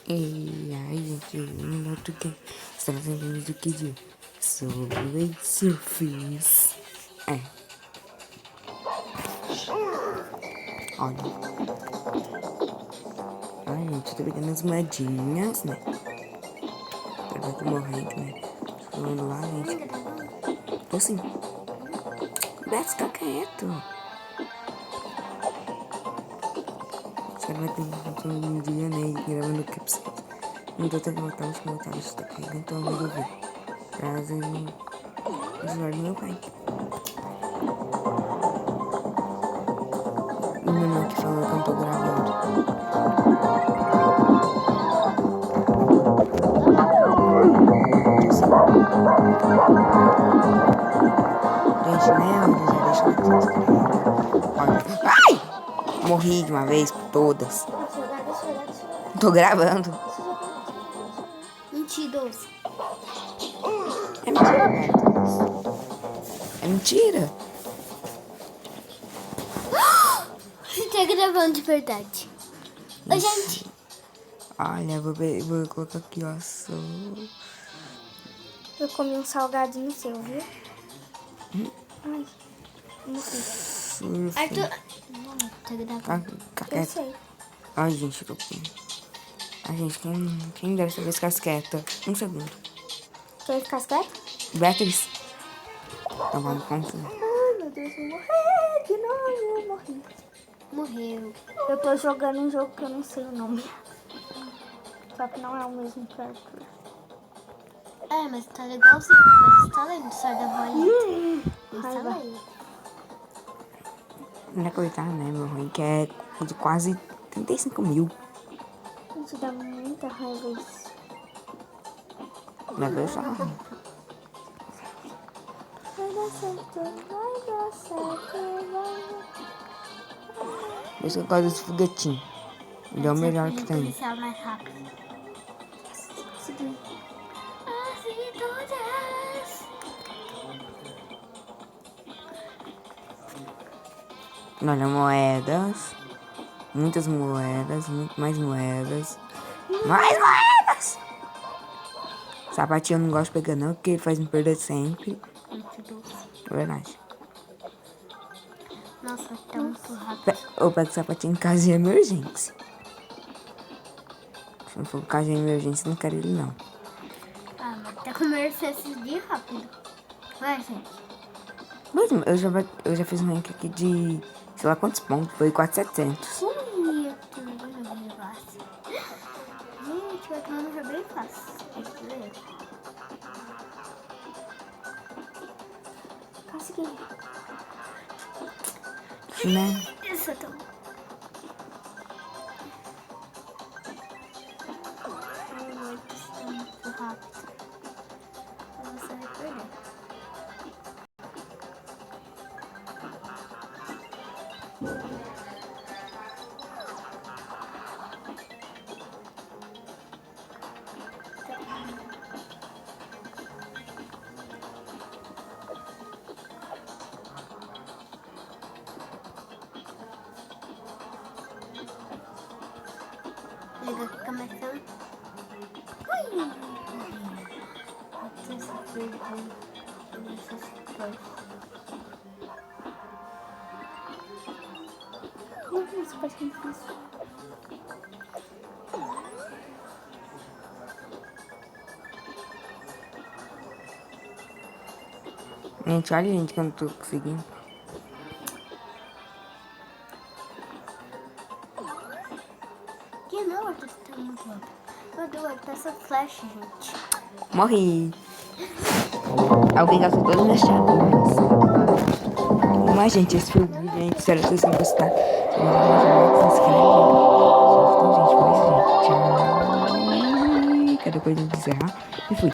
E aí, gente, no outro que estamos fazendo do que de sobre se eu fiz. Olha. Ai, gente, eu tô pegando as moedinhas, né? Pra ver que morrendo, né? Falando lá, gente. Tô assim. Beto, fica quieto. Os caras vai ter um dia, né? Gravando o clipe. Não tô tendo botar os comentários, tá carregando, então eu resolvi. Trazendo o celular do meu pai. O menino que falou que eu não tô gravando. Gente, né? Já deixa eu se inscrever. Ai! Morri de uma vez por todas. Tô gravando. Mentiroso. É mentira, Beto. É mentira. Você tá gravando de verdade. Oi, gente. Olha, vou colocar aqui, ó. Eu comi um salgadinho seu, viu? Ai, morri. Arthur... Não, tá gravando. Eu sei. Ai, gente, eu tô com... Ai, gente, quem deve saber ficar quieta? Um segundo. Quer ficar quieto? Beatriz. Então vamos continuar. Ai, meu Deus, eu morri. De novo, eu morri. Morreu. Eu tô jogando um jogo que eu não sei o nome. Só que não é o mesmo que o Arthur. É, mas tá legalzinho. Mas tá lendo só da bolinha. Raiva. Não é coitado, né, meu ruim? Que é de quase 35 mil. Gente, dá muita raiva isso. Não é só. Vai dar certo, vai dar certo, vai. Por isso que eu gosto desse foguetinho. Ele é o melhor que tem. Policial mais rápido. Consegui. Todas. Olha, moedas. Muitas moedas. Muito mais moedas. Mais moedas! Sapatinho eu não gosto de pegar não, porque ele faz me perder sempre. É verdade. Nossa, tá muito rápido. Eu pego sapatinho em caso de emergência. Se não for caso de emergência, eu não quero ele não. Ah, mas tá com emergência de rápido. Vai, gente. Mas eu já fiz um rank aqui de... sei lá quantos pontos. Foi 4.700. Ui, tudo bem fácil. Gente, vai tomar um bem fácil. Consegui. Né? Isso, eu tô... muito rápido. Você vai perder. Liga aqui começando. Ui! Isso faz difícil. Gente, olha gente que eu não tô conseguindo. Que não, Arthur, tá muito rápido. Meu Deus, peça flash, gente. Morri. Alguém gastou todas as minhas chaves. Mas, gente, esse foi o vídeo, gente. Espero que vocês tenham gostado. Se inscreve. Então, gente, foi isso, gente. Tchau. Cadê a coisa de encerrar? E fui.